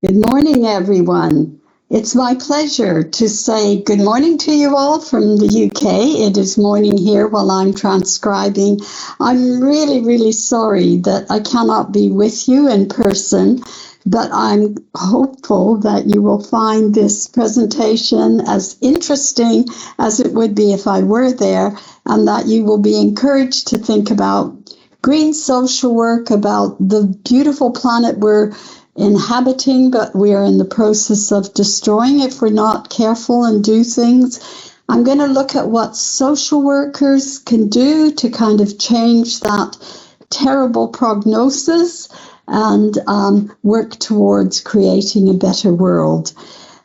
Good morning, everyone. It's my pleasure to say good morning to you all from the UK. It is morning here while I'm transcribing. I'm really sorry that I cannot be with you in person, but I'm hopeful that you will find this presentation as interesting as it would be if I were there, and that you will be encouraged to think about green social work, about the beautiful planet we're inhabiting, but we are in the process of destroying if we're not careful and do things. I'm going to look at what social workers can do to kind of change that terrible prognosis and work towards creating a better world.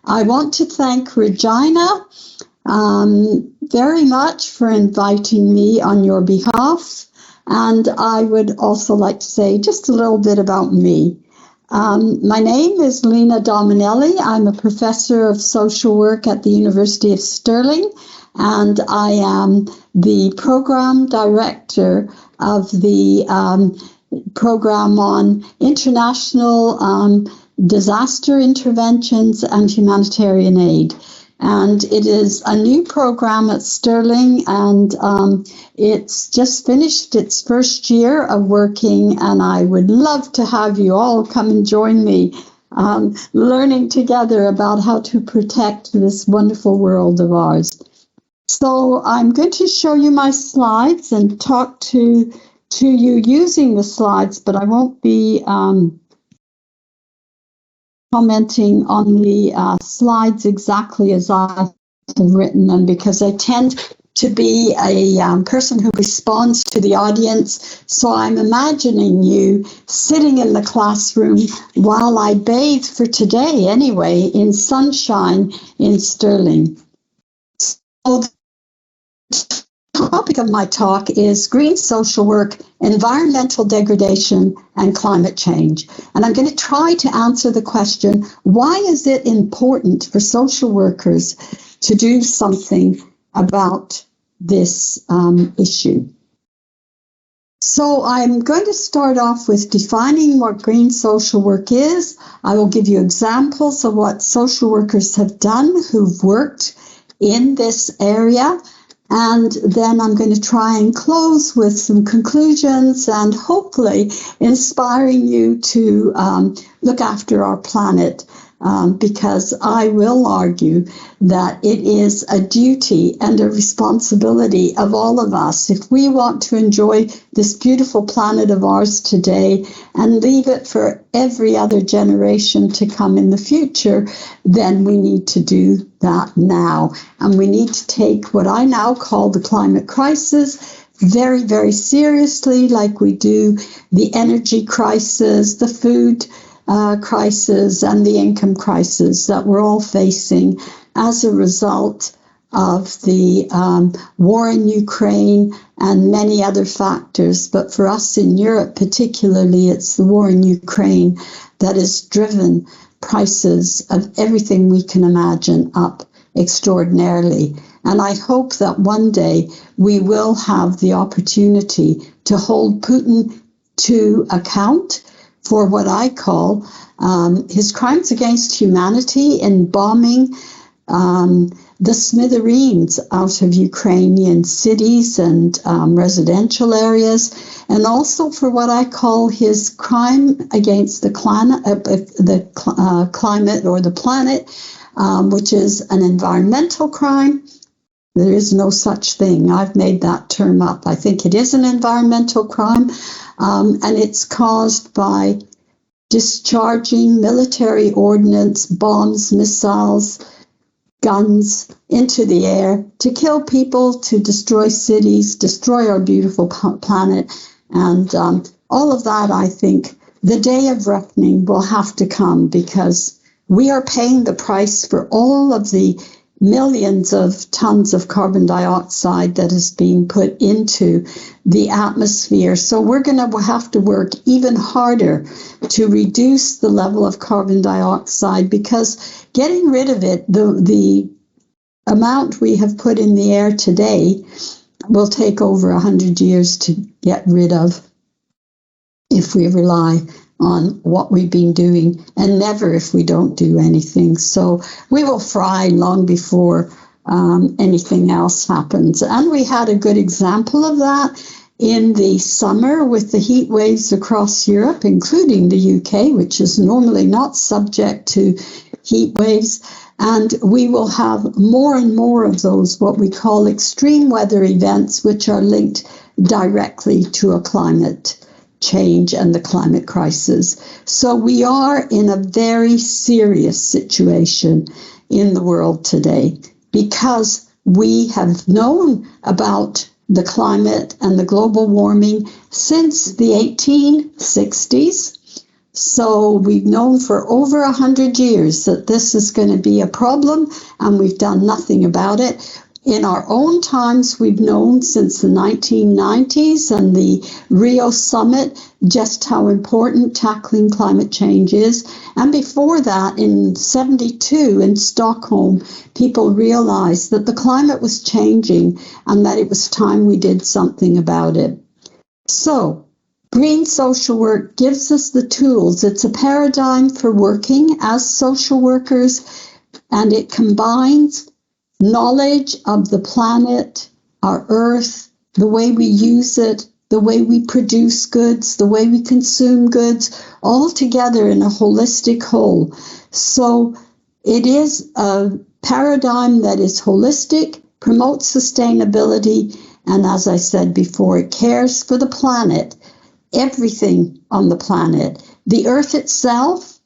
I want to thank Regina very much for inviting me on your behalf, and I would also like to say just a little bit about me. My name is Lena Dominelli. I'm a professor of social work at the University of Stirling, and I am the program director of the program on international disaster interventions and humanitarian aid. And it is a new program at Stirling, and it's just finished its first year of working, and I would love to have you all come and join me learning together about how to protect this wonderful world of ours. So I'm going to show you my slides and talk to you using the slides, but I won't be commenting on the slides exactly as I have written them, because I tend to be a person who responds to the audience. So I'm imagining you sitting in the classroom while I bathe for today anyway in sunshine in Stirling. So the topic of my talk is green social work, environmental degradation, and climate change. And I'm going to try to answer the question, why is it important for social workers to do something about this issue? So I'm going to start off with defining what green social work is. I will give you examples of what social workers have done who've worked in this area. And then I'm going to try and close with some conclusions and hopefully inspiring you to look after our planet, because I will argue that it is a duty and a responsibility of all of us. If we want to enjoy this beautiful planet of ours today and leave it for every other generation to come in the future, then we need to do that now. And we need to take what I now call the climate crisis very seriously, like we do the energy crisis, the food crisis, and the income crisis that we're all facing as a result of the war in Ukraine and many other factors. But for us in Europe particularly, it's the war in Ukraine that has driven prices of everything we can imagine up extraordinarily. And I hope that one day we will have the opportunity to hold Putin to account for what I call his crimes against humanity in bombing the smithereens out of Ukrainian cities and residential areas, and also for what I call his crime against the climate or the planet, which is an environmental crime. There is no such thing. I've made that term up. I think it is an environmental crime, and it's caused by discharging military ordnance, bombs, missiles, guns into the air to kill people, to destroy cities, destroy our beautiful planet. And all of that, I think, the day of reckoning will have to come, because we are paying the price for all of the millions of tons of carbon dioxide that is being put into the atmosphere. So we're going to have to work even harder to reduce the level of carbon dioxide, because getting rid of it, the amount we have put in the air today, will take over 100 years to get rid of if we rely on what we've been doing, and never if we don't do anything. So we will fry long before anything else happens. And we had a good example of that in the summer with the heat waves across Europe, including the UK, which is normally not subject to heat waves. And we will have more and more of those, what we call extreme weather events, which are linked directly to a climate change and the climate crisis. So we are in a very serious situation in the world today because we have known about the climate and the global warming since the 1860s. So we've known for over 100 years that this is going to be a problem, and we've done nothing about it. In our own times, we've known since the 1990s and the Rio summit just how important tackling climate change is. And before that, in 72 in Stockholm, people realized that the climate was changing and that it was time we did something about it. So green social work gives us the tools. It's a paradigm for working as social workers, and it combines knowledge of the planet, our earth, the way we use it, the way we produce goods, the way we consume goods, all together in a holistic whole. So it is a paradigm that is holistic, promotes sustainability, and as I said before, it cares for the planet, everything on the planet, the earth itself,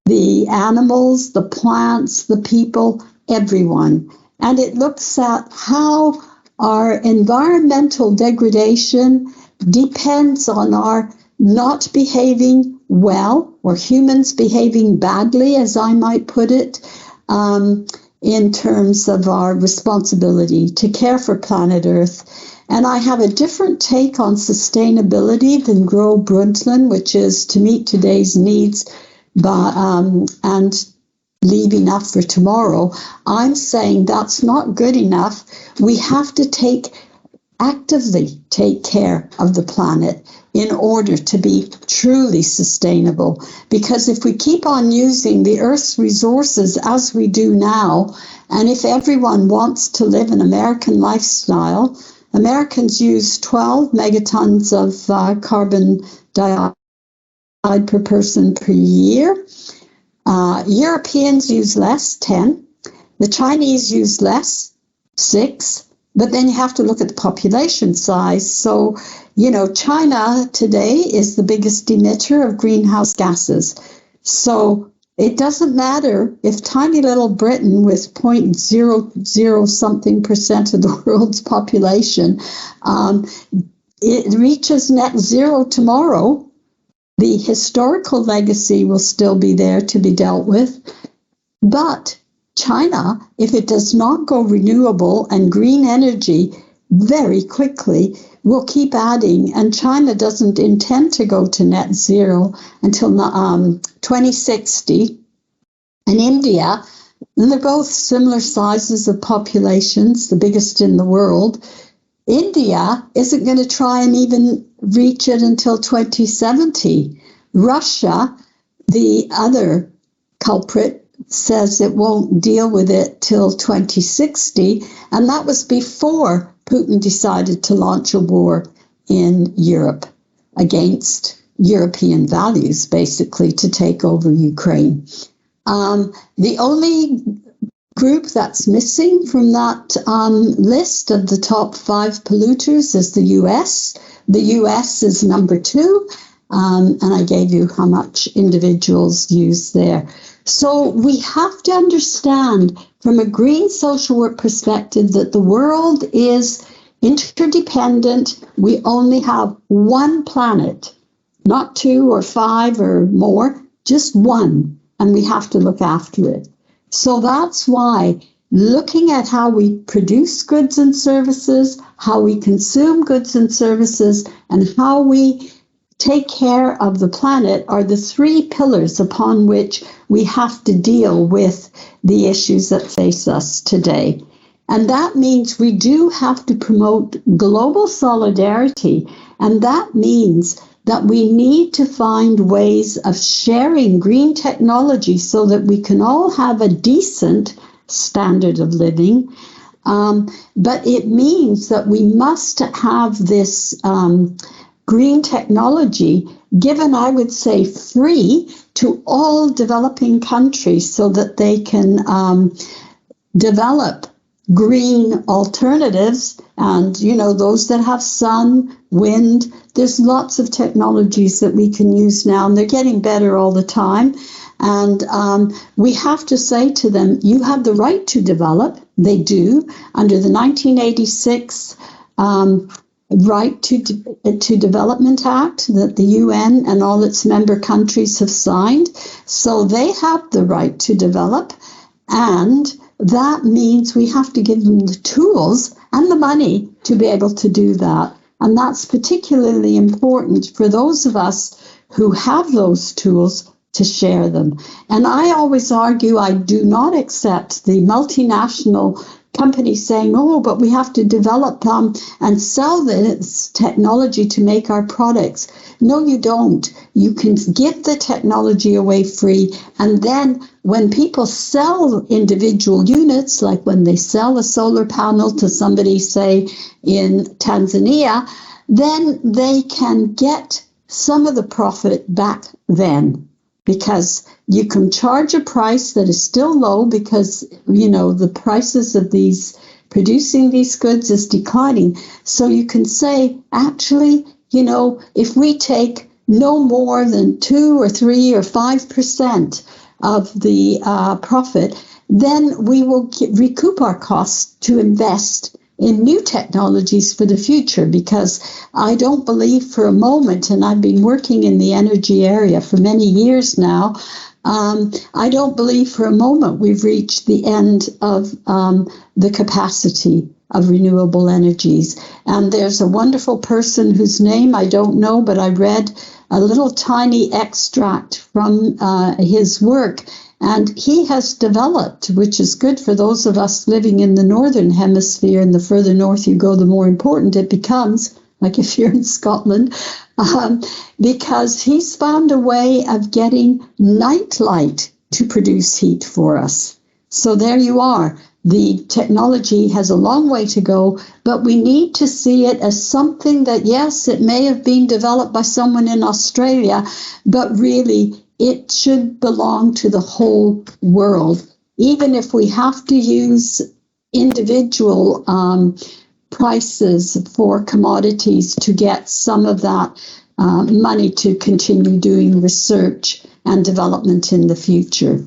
the animals, the plants, the people, everyone. And it looks at how our environmental degradation depends on our not behaving well, or humans behaving badly, as I might put it, in terms of our responsibility to care for planet Earth. And I have a different take on sustainability than Gro Brundtland, which is to meet today's needs and leave enough for tomorrow. I'm saying that's not good enough. We have to actively take care of the planet in order to be truly sustainable. Because if we keep on using the Earth's resources as we do now, and if everyone wants to live an American lifestyle, Americans use 12 megatons of carbon dioxide per person per year. Europeans use less, 10. The Chinese use less, 6. But then you have to look at the population size. So, China today is the biggest emitter of greenhouse gases. So it doesn't matter if tiny little Britain with 0.00 something percent of the world's population, it reaches net zero tomorrow. The historical legacy will still be there to be dealt with. But China, if it does not go renewable and green energy very quickly, will keep adding. And China doesn't intend to go to net zero until 2060. And India, and they're both similar sizes of populations, the biggest in the world. India isn't going to try and even reach it until 2070. Russia, the other culprit, says it won't deal with it till 2060, and that was before Putin decided to launch a war in Europe against European values, basically, to take over Ukraine. The only group that's missing from that list of the top 5 polluters is the US. The US is number 2, and I gave you how much individuals use there. So we have to understand from a green social work perspective that the world is interdependent. We only have one planet, not 2 or 5 or more, just one, and we have to look after it. So that's why looking at how we produce goods and services, how we consume goods and services, and how we take care of the planet are the 3 pillars upon which we have to deal with the issues that face us today. And that means we do have to promote global solidarity, and that means that we need to find ways of sharing green technology so that we can all have a decent standard of living. But it means that we must have this green technology given, I would say, free to all developing countries so that they can develop green alternatives. And, you know, those that have sun, wind, there's lots of technologies that we can use now, and they're getting better all the time. And we have to say to them, you have the right to develop. They do, under the 1986 Right to Development Act that the UN and all its member countries have signed. So they have the right to develop, and that means we have to give them the tools and the money to be able to do that. And that's particularly important for those of us who have those tools to share them. And I always argue I do not accept the multinational companies saying, oh, but we have to develop and sell this technology to make our products. No, you don't. You can give the technology away free. And then when people sell individual units, like when they sell a solar panel to somebody, say, in Tanzania, then they can get some of the profit back then, because you can charge a price that is still low because, you know, the prices of these producing these goods is declining. So you can say, actually, you know, if we take no more than 2 or 3 or 5% of the profit, then we will recoup our costs to invest in new technologies for the future, because I don't believe for a moment, and I've been working in the energy area for many years now, I don't believe for a moment we've reached the end of the capacity of renewable energies. And there's a wonderful person whose name I don't know, but I read a little tiny extract from his work. And he has developed, which is good for those of us living in the northern hemisphere, and the further north you go, the more important it becomes, like if you're in Scotland, because he's found a way of getting nightlight to produce heat for us. So there you are. The technology has a long way to go, but we need to see it as something that, yes, it may have been developed by someone in Australia, but really it should belong to the whole world. Even if we have to use individual prices for commodities to get some of that money to continue doing research and development in the future.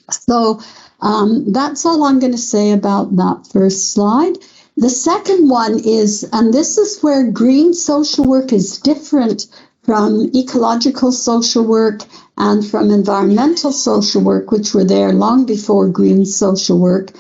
So that's all I'm going to say about that first slide. The second one is, and this is where green social work is different from ecological social work and from environmental social work, which were there long before green social work.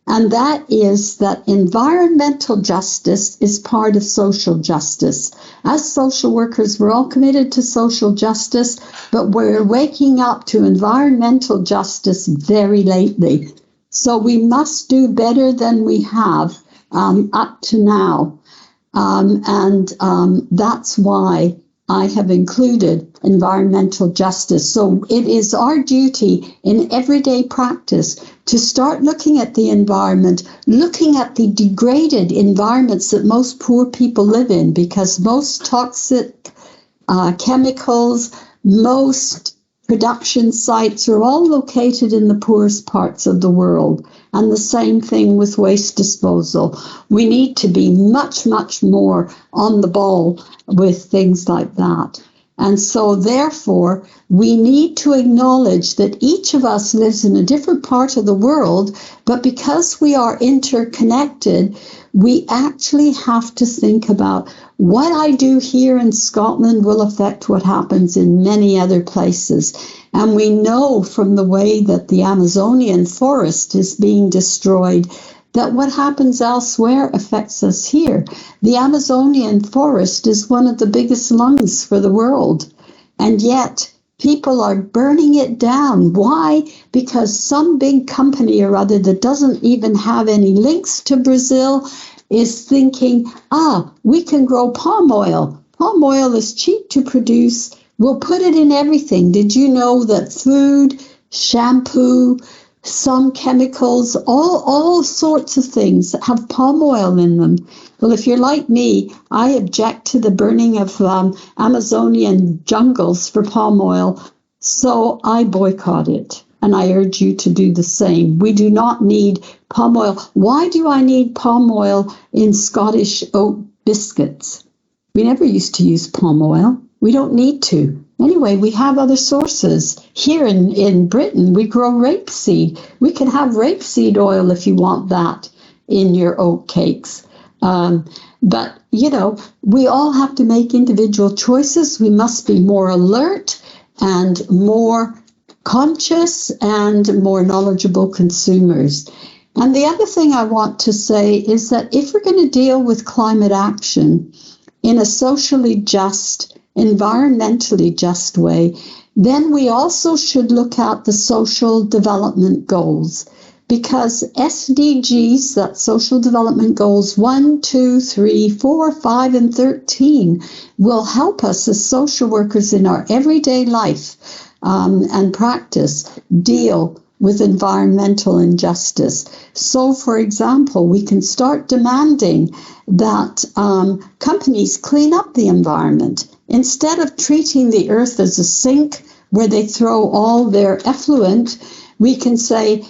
And that is that environmental justice is part of social justice. As social workers, we're all committed to social justice, but we're waking up to environmental justice very lately. So we must do better than we have up to now. And that's why I have included environmental justice. So it is our duty in everyday practice to start looking at the environment, looking at the degraded environments that most poor people live in, because most toxic chemicals, most production sites are all located in the poorest parts of the world. And the same thing with waste disposal. We need to be much, much more on the ball with things like that. And so therefore, we need to acknowledge that each of us lives in a different part of the world, but because we are interconnected, we actually have to think about what I do here in Scotland will affect what happens in many other places. And we know from the way that the Amazonian forest is being destroyed that what happens elsewhere affects us here. The Amazonian forest is one of the biggest lungs for the world, and yet people are burning it down. Why? Because some big company or other that doesn't even have any links to Brazil is thinking, we can grow palm oil palm oil is cheap to produce. We'll put it in everything. Did you know that food, shampoo, some chemicals, all sorts of things that have palm oil in them? Well, if you're like me, I object to the burning of Amazonian jungles for palm oil, so I boycott it. And I urge you to do the same. We do not need palm oil. Why do I need palm oil in Scottish oat biscuits? We never used to use palm oil. We don't need to. Anyway, we have other sources. Here in Britain, we grow rapeseed. We can have rapeseed oil if you want that in your oat cakes. But, we all have to make individual choices. We must be more alert and more conscious and more knowledgeable consumers. And the other thing I want to say is that if we're going to deal with climate action in a socially just, environmentally just way, then we also should look at the social development goals, because SDGs, that's social development goals 1, 2, 3, 4, 5, and 13, will help us as social workers in our everyday life and practice deal with environmental injustice. So, for example, we can start demanding that companies clean up the environment. Instead of treating the earth as a sink where they throw all their effluent, we can say,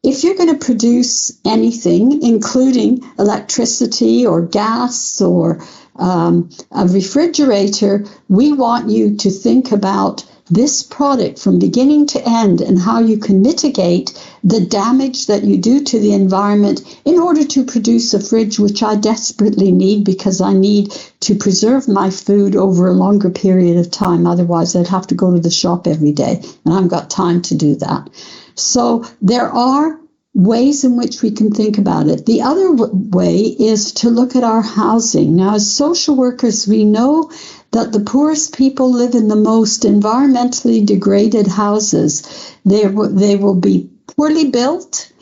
if you're going to produce anything, including electricity or gas or a refrigerator, we want you to think about this product from beginning to end and how you can mitigate the damage that you do to the environment in order to produce a fridge, which I desperately need because I need to preserve my food over a longer period of time. Otherwise, I'd have to go to the shop every day, and I haven't got time to do that. So there are ways in which we can think about it. The other way is to look at our housing. Now, as social workers, we know that the poorest people live in the most environmentally degraded houses. They will be poorly built,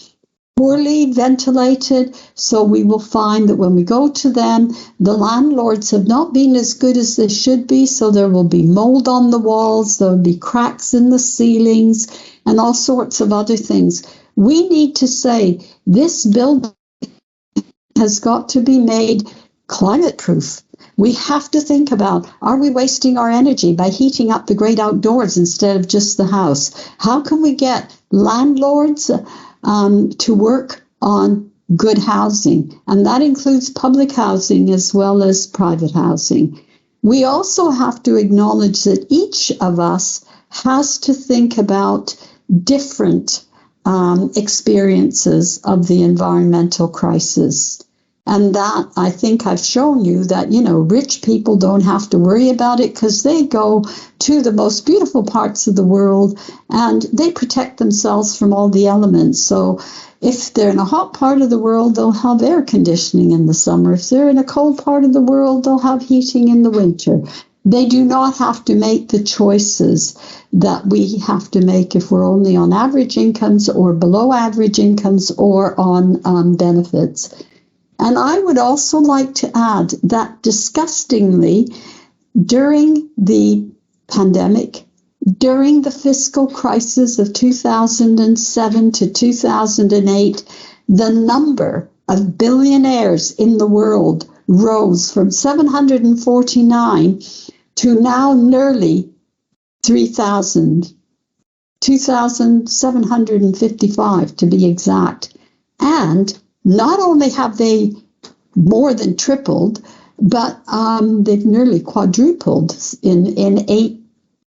poorly ventilated, so we will find that when we go to them, the landlords have not been as good as they should be, so there will be mold on the walls, there will be cracks in the ceilings, and all sorts of other things. We need to say this building has got to be made climate-proof. We have to think about, are we wasting our energy by heating up the great outdoors instead of just the house? How can we get landlords to work on good housing? And that includes public housing as well as private housing. We also have to acknowledge that each of us has to think about different experiences of the environmental crisis. And that, I think I've shown you that, rich people don't have to worry about it because they go to the most beautiful parts of the world and they protect themselves from all the elements. So if they're in a hot part of the world, they'll have air conditioning in the summer. If they're in a cold part of the world, they'll have heating in the winter. They do not have to make the choices that we have to make if we're only on average incomes or below average incomes or on benefits. And I would also like to add that disgustingly, during the pandemic, during the fiscal crisis of 2007 to 2008, the number of billionaires in the world rose from 749 to now nearly 3,000, 2,755 to be exact. And not only have they more than tripled, but they've nearly quadrupled in 8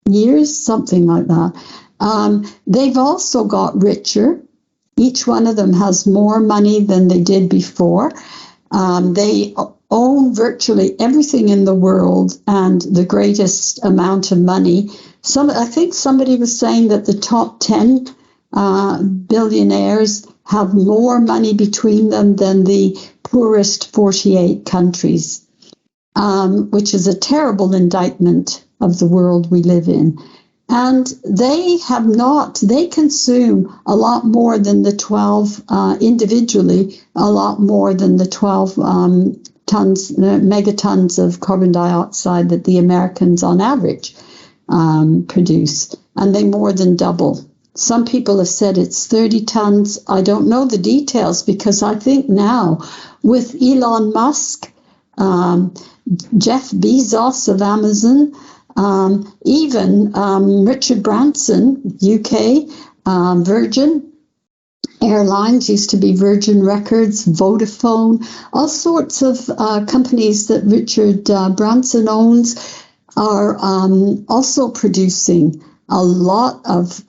years, something like that. They've also got richer. Each one of them has more money than they did before. They own virtually everything in the world and the greatest amount of money. I think somebody was saying that the top 10 billionaires have more money between them than the poorest 48 countries, which is a terrible indictment of the world we live in. And they consume a lot more than the 12 individually, a lot more than the 12 megatons of carbon dioxide that the Americans on average produce, and they more than double. Some people have said it's 30 tons. I don't know the details, because I think now with Elon Musk, Jeff Bezos of Amazon, even Richard Branson, UK, Virgin Airlines, used to be Virgin Records, Vodafone, all sorts of companies that Richard Branson owns are also producing a lot of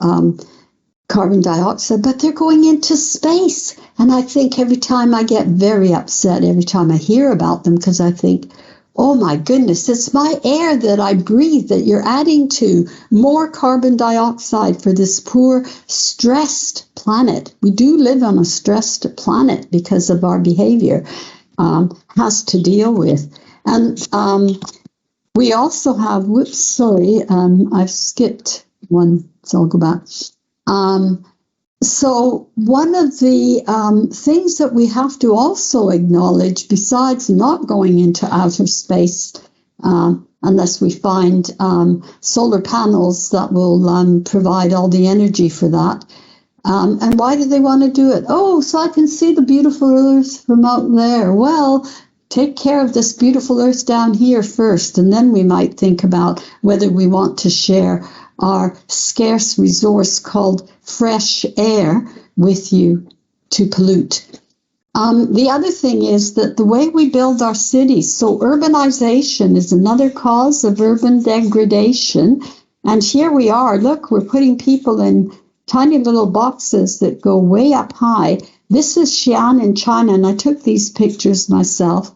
carbon dioxide, but they're going into space. And I think every time I get very upset, every time I hear about them, because I think, oh my goodness, it's my air that I breathe that you're adding to more carbon dioxide for this poor, stressed planet. We do live on a stressed planet because of our behavior, has to deal with. And we also have, I've skipped one, so I'll go back. So one of the things that we have to also acknowledge, besides not going into outer space, unless we find solar panels that will provide all the energy for that. And why do they want to do it? Oh, so I can see the beautiful Earth from out there. Well, take care of this beautiful Earth down here first, and then we might think about whether we want to share our scarce resource called fresh air with you to pollute. The other thing is that the way we build our cities, so urbanization is another cause of urban degradation. And here we are, look, we're putting people in tiny little boxes that go way up high. This is Xi'an in China, and I took these pictures myself.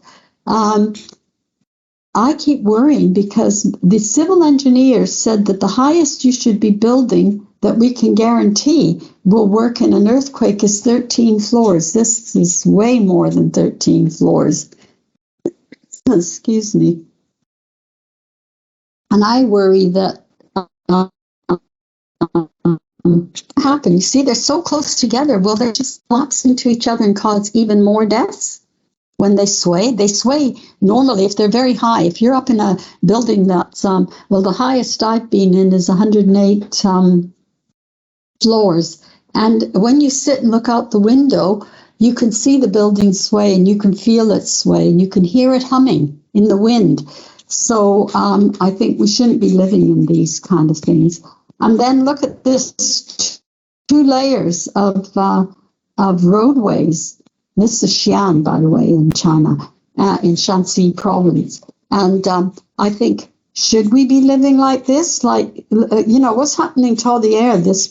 I keep worrying because the civil engineers said that the highest you should be building that we can guarantee will work in an earthquake is 13 floors. This is way more than 13 floors. Excuse me. And I worry that happen. You see, they're so close together. Will they just collapse into each other and cause even more deaths? When they sway normally if they're very high. If you're up in a building that's, the highest I've been in is 108 floors. And when you sit and look out the window, you can see the building sway and you can feel it sway and you can hear it humming in the wind. So I think we shouldn't be living in these kind of things. And then look at this, 2 layers of roadways. This is Xi'an, by the way, in China, in Shanxi province. And I think, should we be living like this? Like, what's happening to all the air these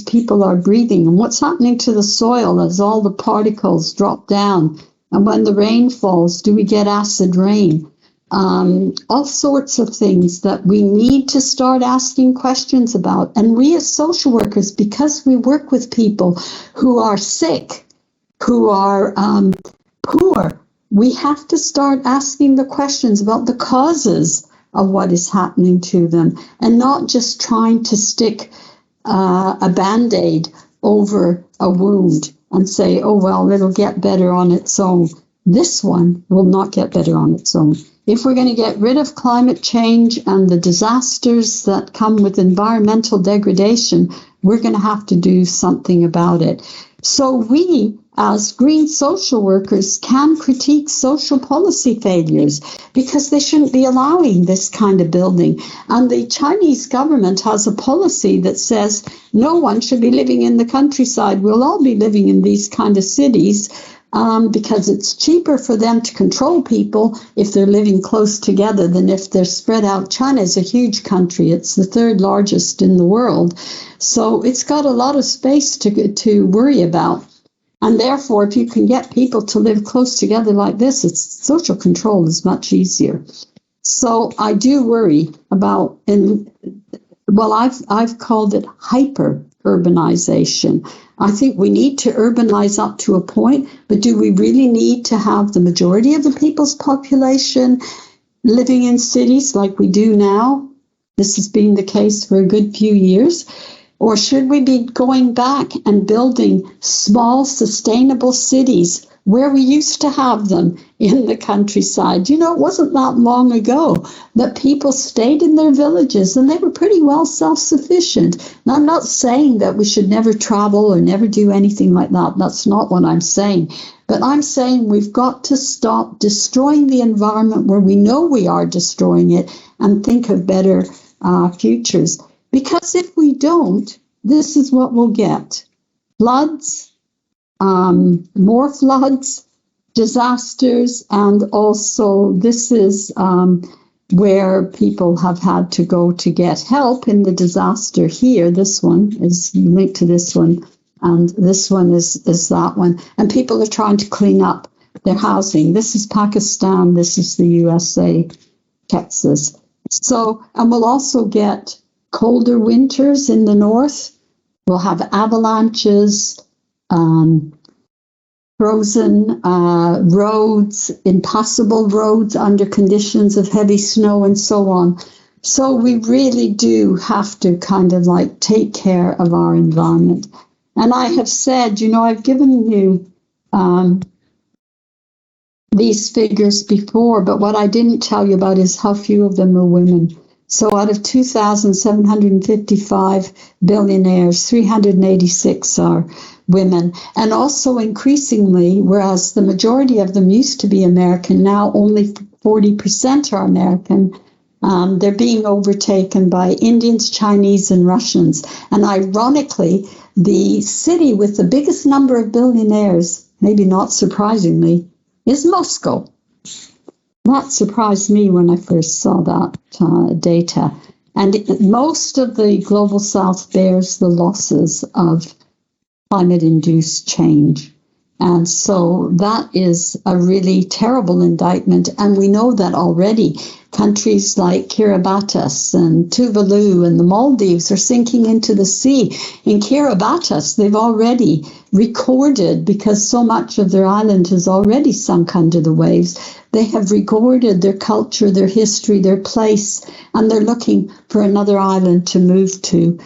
people are breathing? And what's happening to the soil as all the particles drop down? And when the rain falls, do we get acid rain? All sorts of things that we need to start asking questions about. And we as social workers, because we work with people who are sick, who are poor, we have to start asking the questions about the causes of what is happening to them, and not just trying to stick a Band-Aid over a wound and say, oh, well, it'll get better on its own. This one will not get better on its own. If we're going to get rid of climate change and the disasters that come with environmental degradation, we're going to have to do something about it. So we, as green social workers, can critique social policy failures because they shouldn't be allowing this kind of building. And the Chinese government has a policy that says no one should be living in the countryside. We'll all be living in these kind of cities because it's cheaper for them to control people if they're living close together than if they're spread out. China is a huge country. It's the 3rd largest in the world. So it's got a lot of space to worry about. And therefore, if you can get people to live close together like this, social control is much easier. So I do worry about, I've called it hyper-urbanization. I think we need to urbanize up to a point, but do we really need to have the majority of the people's population living in cities like we do now? This has been the case for a good few years. Or should we be going back and building small, sustainable cities where we used to have them in the countryside. You know, it wasn't that long ago that people stayed in their villages and they were pretty well self-sufficient. Now, I'm not saying that we should never travel or never do anything like that. That's not what I'm saying. But I'm saying we've got to stop destroying the environment where we know we are destroying it and think of better futures. Because if we don't, this is what we'll get. Floods, more floods, disasters, and also this is where people have had to go to get help in the disaster here. This one is linked to this one, and this one is that one. And people are trying to clean up their housing. This is Pakistan, this is the USA, Texas. So, and we'll also get colder winters in the north. We'll have avalanches, frozen roads, impassable roads under conditions of heavy snow and so on. So we really do have to kind of like take care of our environment. And I have said, you know, I've given you these figures before, but what I didn't tell you about is how few of them are women. So out of 2,755 billionaires, 386 are women. And also increasingly, whereas the majority of them used to be American, now only 40% are American. They're being overtaken by Indians, Chinese, and Russians. And ironically, the city with the biggest number of billionaires, maybe not surprisingly, is Moscow. That surprised me when I first saw that data. And most of the global south bears the losses of climate-induced change. And so that is a really terrible indictment. And we know that already. Countries like Kiribati and Tuvalu and the Maldives are sinking into the sea. In Kiribati, they've already recorded, because so much of their island has already sunk under the waves, they have recorded their culture, their history, their place, and they're looking for another island to move to.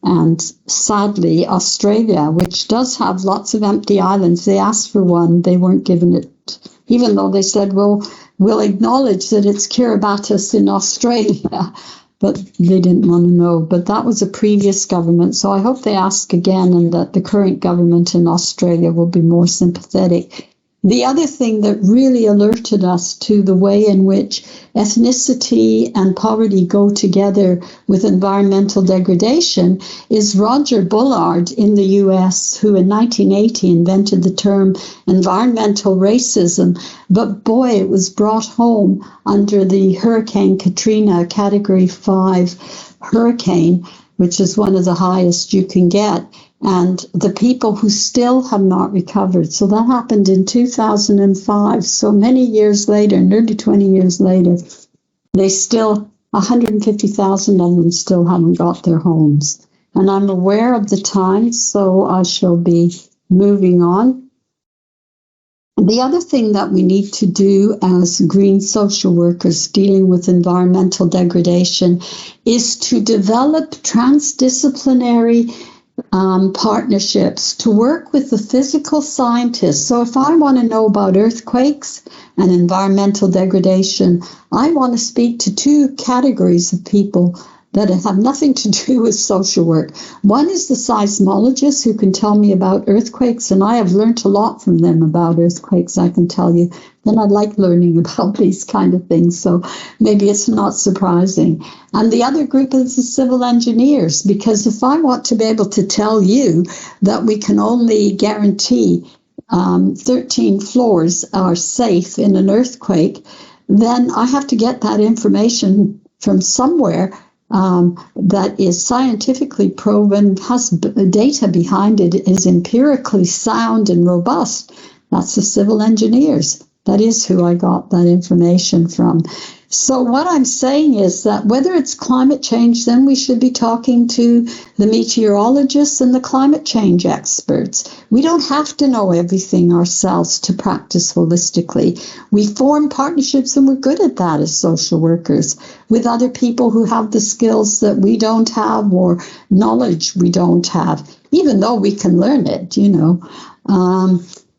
And sadly, Australia, which does have lots of empty islands, they asked for one, they weren't given it, even though they said, well, we'll acknowledge that it's Kiribati in Australia, but they didn't want to know. But that was a previous government, so I hope they ask again and that the current government in Australia will be more sympathetic. The other thing that really alerted us to the way in which ethnicity and poverty go together with environmental degradation is Roger Bullard in the US, who in 1980 invented the term environmental racism. But boy, it was brought home under the Hurricane Katrina Category 5 hurricane, which is one of the highest you can get. And the people who still have not recovered. So that happened in 2005. So many years later, nearly 20 years later, they still, 150,000 of them still haven't got their homes. And I'm aware of the time, so I shall be moving on. The other thing that we need to do as green social workers dealing with environmental degradation is to develop transdisciplinary partnerships to work with the physical scientists. So if I want to know about earthquakes and environmental degradation, I want to speak to two categories of people that have nothing to do with social work. One is the seismologists who can tell me about earthquakes, and I have learned a lot from them about earthquakes, I can tell you. Then I like learning about these kind of things, so maybe it's not surprising. And the other group is the civil engineers, because if I want to be able to tell you that we can only guarantee 13 floors are safe in an earthquake, then I have to get that information from somewhere that is scientifically proven, has data behind it, is empirically sound and robust. That's the civil engineers. That is who I got that information from. So what I'm saying is that whether it's climate change, then we should be talking to the meteorologists and the climate change experts. We don't have to know everything ourselves to practice holistically. We form partnerships, and we're good at that as social workers, with other people who have the skills that we don't have or knowledge we don't have, even though we can learn it, you know.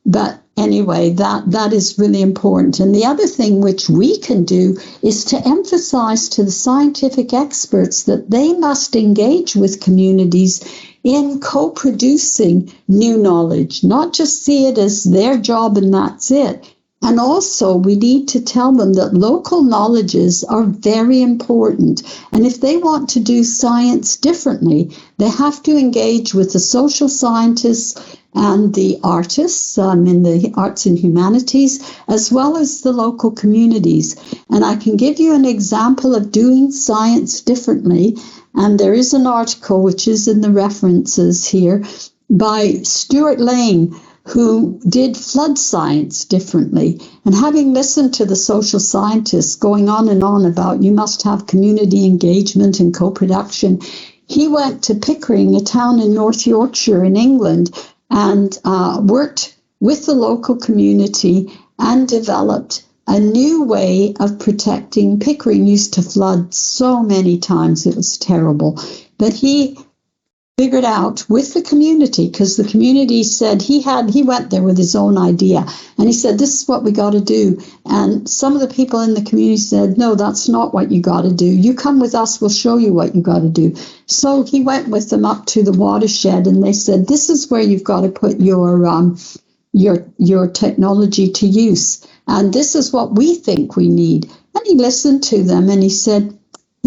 But anyway, that is really important. And the other thing which we can do is to emphasize to the scientific experts that they must engage with communities in co-producing new knowledge, not just see it as their job and that's it. And also, we need to tell them that local knowledges are very important. And if they want to do science differently, they have to engage with the social scientists and the artists in the arts and humanities, as well as the local communities. And I can give you an example of doing science differently. And there is an article, which is in the references here, by Stuart Lane, who did flood science differently. And having listened to the social scientists going on and on about you must have community engagement and co-production, he went to Pickering, a town in North Yorkshire in England, and worked with the local community and developed a new way of protecting. Pickering used to flood so many times, it was terrible. But he figured out with the community, because the community said he went there with his own idea, and he said, this is what we got to do. And some of the people in the community said, no, that's not what you got to do. You come with us, we'll show you what you got to do. So he went with them up to the watershed, and they said, this is where you've got to put your technology to use. And this is what we think we need. And he listened to them, and he said,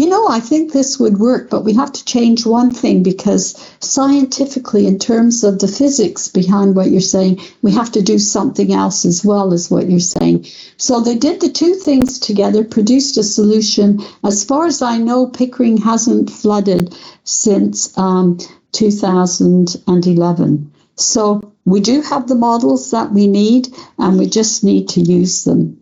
I think this would work, but we have to change one thing, because scientifically, in terms of the physics behind what you're saying, we have to do something else as well as what you're saying. So they did the two things together, produced a solution. As far as I know, Pickering hasn't flooded since 2011. So we do have the models that we need, and we just need to use them.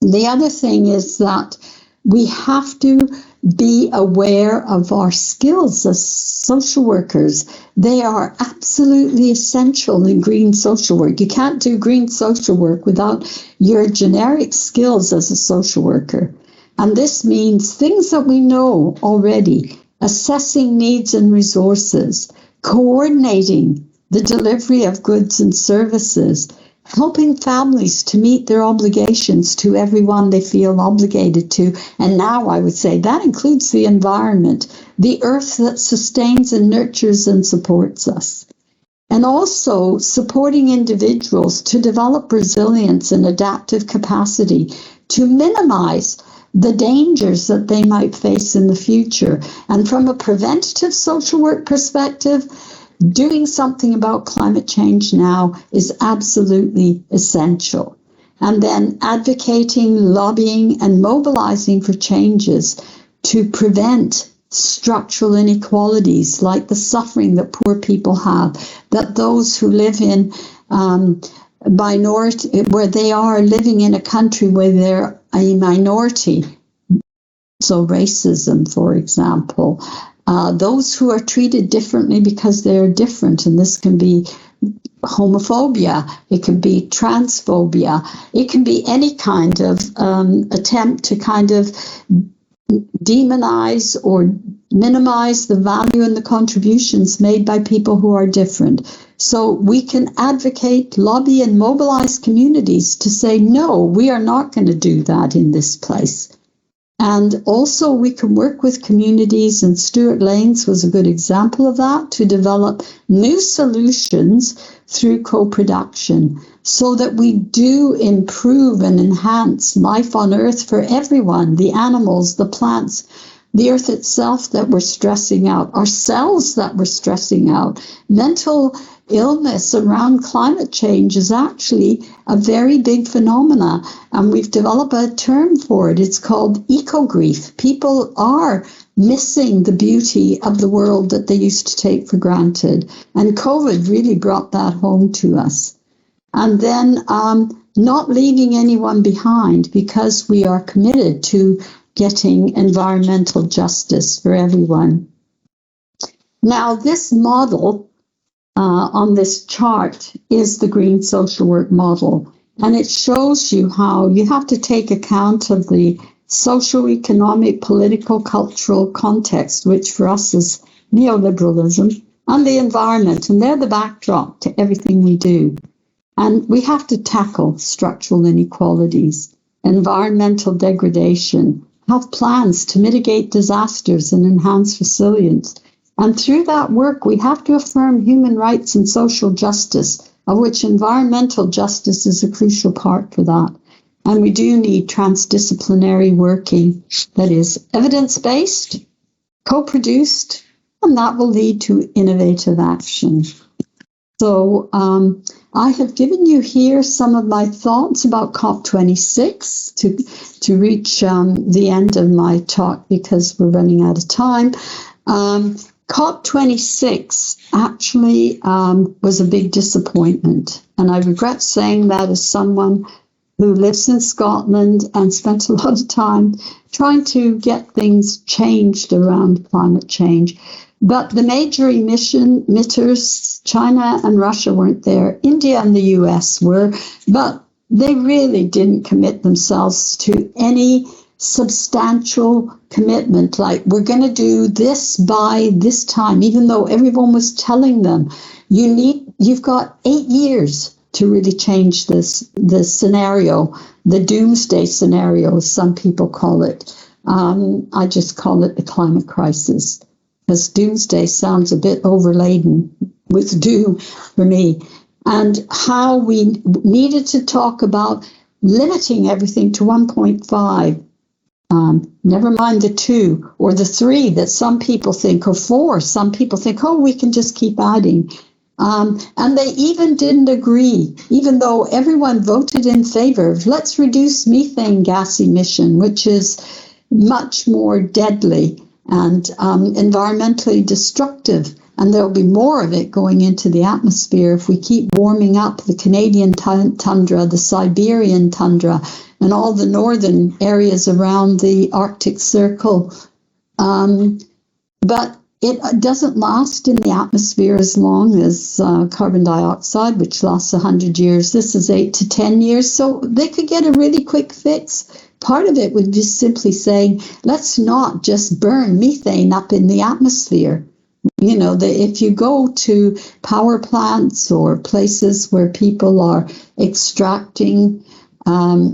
The other thing is that we have to be aware of our skills as social workers. They are absolutely essential in green social work. You can't do green social work without your generic skills as a social worker. And this means things that we know already: assessing needs and resources, coordinating the delivery of goods and services, helping families to meet their obligations to everyone they feel obligated to. And now I would say that includes the environment, the earth that sustains and nurtures and supports us. And also supporting individuals to develop resilience and adaptive capacity to minimize the dangers that they might face in the future. And from a preventative social work perspective, doing something about climate change now is absolutely essential. And then advocating, lobbying, and mobilizing for changes to prevent structural inequalities like the suffering that poor people have, that those who live in minority, where they are living in a country where they're a minority, so racism, for example, those who are treated differently because they're different, and this can be homophobia, it can be transphobia, it can be any kind of attempt to kind of demonize or minimize the value and the contributions made by people who are different. So we can advocate, lobby, and mobilize communities to say, no, we are not going to do that in this place. And also we can work with communities, and Stuart Lane's was a good example of that, to develop new solutions through co-production so that we do improve and enhance life on Earth for everyone, the animals, the plants, the Earth itself that we're stressing out, ourselves that we're stressing out. Mental illness around climate change is actually a very big phenomena, and we've developed a term for it. It's called eco-grief. People are missing the beauty of the world that they used to take for granted, and COVID really brought that home to us. And then not leaving anyone behind, because we are committed to getting environmental justice for everyone. Now, this model on this chart is the green social work model, and it shows you how you have to take account of the socio-economic, political, cultural context, which for us is neoliberalism, and the environment, and they're the backdrop to everything we do. And we have to tackle structural inequalities, environmental degradation, have plans to mitigate disasters and enhance resilience. And through that work, we have to affirm human rights and social justice, of which environmental justice is a crucial part for that. And we do need transdisciplinary working that is evidence-based, co-produced, and that will lead to innovative action. So I have given you here some of my thoughts about COP26 to reach the end of my talk because we're running out of time. COP26 actually was a big disappointment, and I regret saying that as someone who lives in Scotland and spent a lot of time trying to get things changed around climate change. But the major emitters, China and Russia weren't there. India and the US were, but they really didn't commit themselves to any substantial commitment, like we're going to do this by this time, even though everyone was telling them, you've got 8 years to really change this scenario, the doomsday scenario, as some people call it. I just call it the climate crisis, because doomsday sounds a bit overladen with doom for me. And how we needed to talk about limiting everything to 1.5. Never mind the 2 or the 3 that some people think, or 4. Some people think, oh, we can just keep adding. And they even didn't agree, even though everyone voted in favor of let's reduce methane gas emission, which is much more deadly and environmentally destructive. And there'll be more of it going into the atmosphere if we keep warming up the Canadian tundra, the Siberian tundra, and all the northern areas around the Arctic Circle. But it doesn't last in the atmosphere as long as carbon dioxide, which lasts 100 years. This is 8 to 10 years. So they could get a really quick fix. Part of it would be simply saying, let's not just burn methane up in the atmosphere. You know, if you go to power plants or places where people are extracting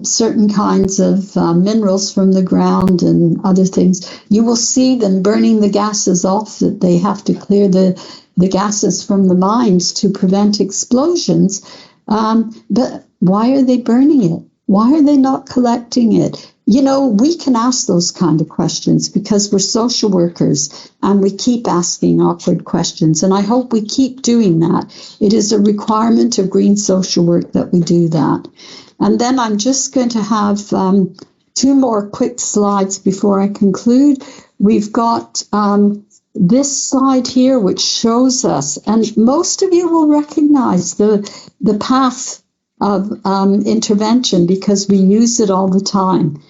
certain kinds of minerals from the ground and other things, you will see them burning the gases off, that they have to clear the gases from the mines to prevent explosions. But why are they burning it? Why are they not collecting it? You know, we can ask those kind of questions because we're social workers and we keep asking awkward questions. And I hope we keep doing that. It is a requirement of green social work that we do that. And then I'm just going to have 2 more quick slides before I conclude. We've got this slide here, which shows us, and most of you will recognize the path of intervention because we use it all the time.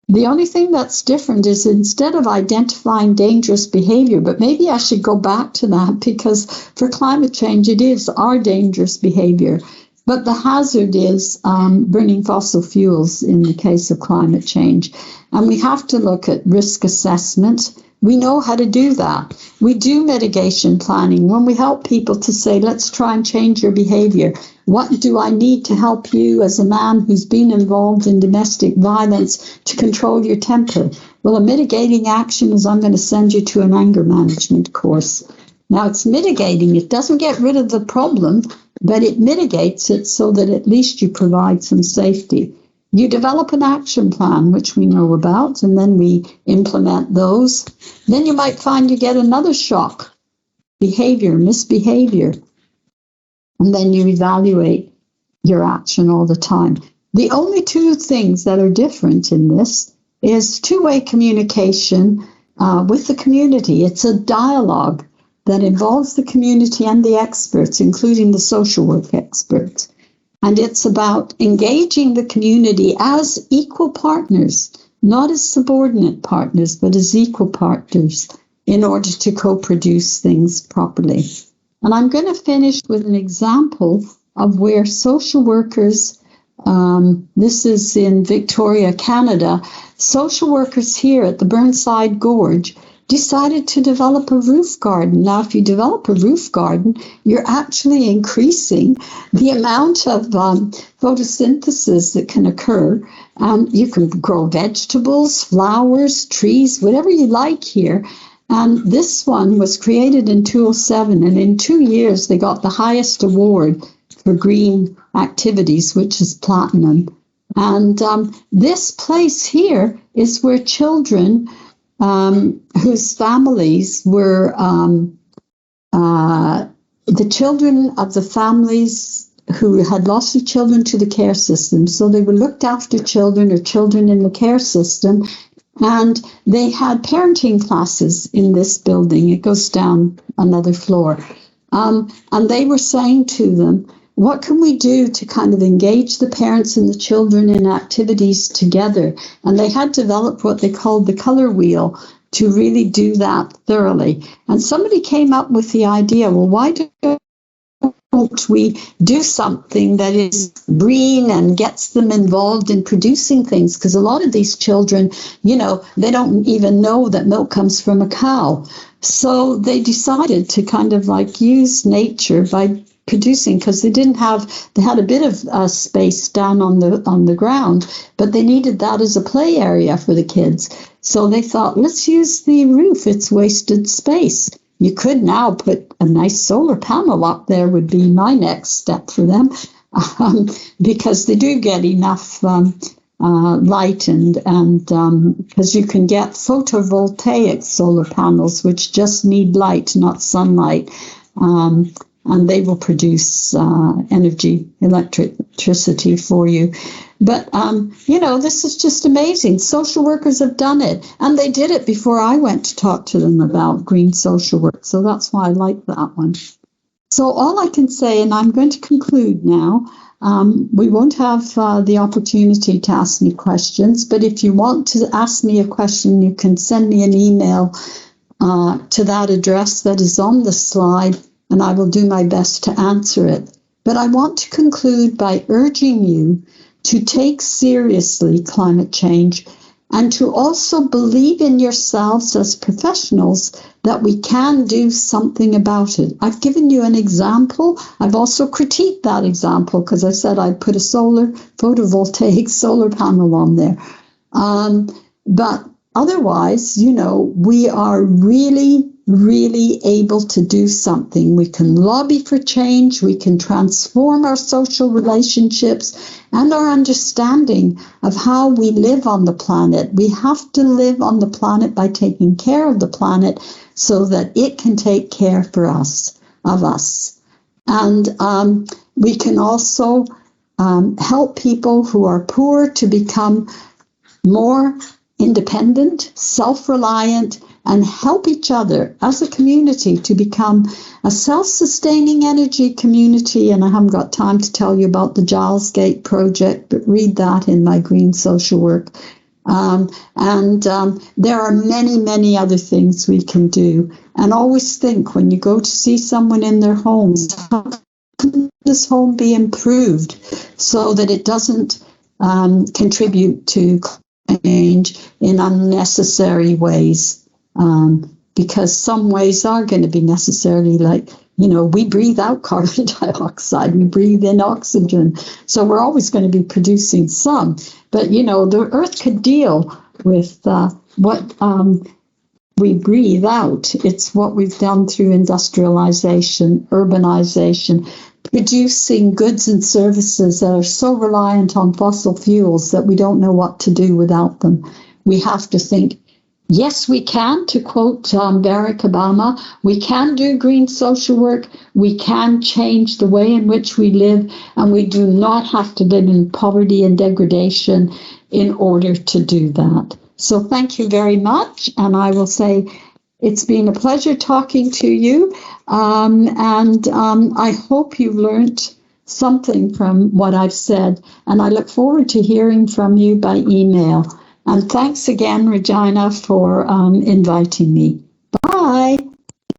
The only thing that's different is instead of identifying dangerous behavior, but maybe I should go back to that because for climate change, it is our dangerous behavior. But the hazard is burning fossil fuels in the case of climate change. And we have to look at risk assessment. We know how to do that. We do mitigation planning when we help people to say, let's try and change your behavior. What do I need to help you as a man who's been involved in domestic violence to control your temper? Well, a mitigating action is I'm going to send you to an anger management course. Now, it's mitigating. It doesn't get rid of the problem, but it mitigates it so that at least you provide some safety. You develop an action plan, which we know about, and then we implement those. Then you might find you get another shock, misbehavior, and then you evaluate your action all the time. The only 2 things that are different in this is 2-way communication with the community. It's a dialogue that involves the community and the experts, including the social work experts. And it's about engaging the community as equal partners, not as subordinate partners, but as equal partners in order to co-produce things properly. And I'm going to finish with an example of where social workers, this is in Victoria, Canada, social workers here at the Burnside Gorge decided to develop a roof garden. Now, if you develop a roof garden, you're actually increasing the amount of photosynthesis that can occur. You can grow vegetables, flowers, trees, whatever you like here. And this one was created in 2007, and in 2 years they got the highest award for green activities, which is platinum. And this place here is where children whose families were the children of the families who had lost their children to the care system. So they were looked after children or children in the care system. And they had parenting classes in this building. It goes down another floor. And they were saying to them, what can we do to kind of engage the parents and the children in activities together? And they had developed what they called the color wheel to really do that thoroughly. And somebody came up with the idea, well, why don't we do something that is green and gets them involved in producing things? Because a lot of these children, they don't even know that milk comes from a cow. So they decided to kind of like use nature by producing, because they had a bit of space down on the ground, but they needed that as a play area for the kids. So they thought, let's use the roof. It's wasted space. You could now put a nice solar panel up there would be my next step for them, because they do get enough light and because you can get photovoltaic solar panels, which just need light, not sunlight. And they will produce electricity for you. But, this is just amazing. Social workers have done it. And they did it before I went to talk to them about green social work. So that's why I like that one. So all I can say, and I'm going to conclude now, we won't have the opportunity to ask me questions. But if you want to ask me a question, you can send me an email to that address that is on the slide, and I will do my best to answer it. But I want to conclude by urging you to take seriously climate change and to also believe in yourselves as professionals that we can do something about it. I've given you an example. I've also critiqued that example because I said I'd put a photovoltaic solar panel on there. But otherwise, we are really able to do something. We can lobby for change. We can transform our social relationships and our understanding of how we live on the planet. We have to live on the planet by taking care of the planet so that it can take care of us. And we can also help people who are poor to become more independent, self-reliant, and help each other as a community to become a self-sustaining energy community. And I haven't got time to tell you about the Giles Gate project, but read that in my green social work. There are many, many other things we can do. And always think when you go to see someone in their homes, how can this home be improved so that it doesn't contribute to climate change in unnecessary ways? Because some ways are going to be necessarily like, we breathe out carbon dioxide, we breathe in oxygen. So we're always going to be producing some. But, the earth could deal with what we breathe out. It's what we've done through industrialization, urbanization, producing goods and services that are so reliant on fossil fuels that we don't know what to do without them. We have to think, yes, we can, to quote Barack Obama, we can do green social work, we can change the way in which we live, and we do not have to live in poverty and degradation in order to do that. So thank you very much, and I will say it's been a pleasure talking to you, and I hope you've learned something from what I've said, and I look forward to hearing from you by email. And thanks again, Regina, for inviting me. Bye.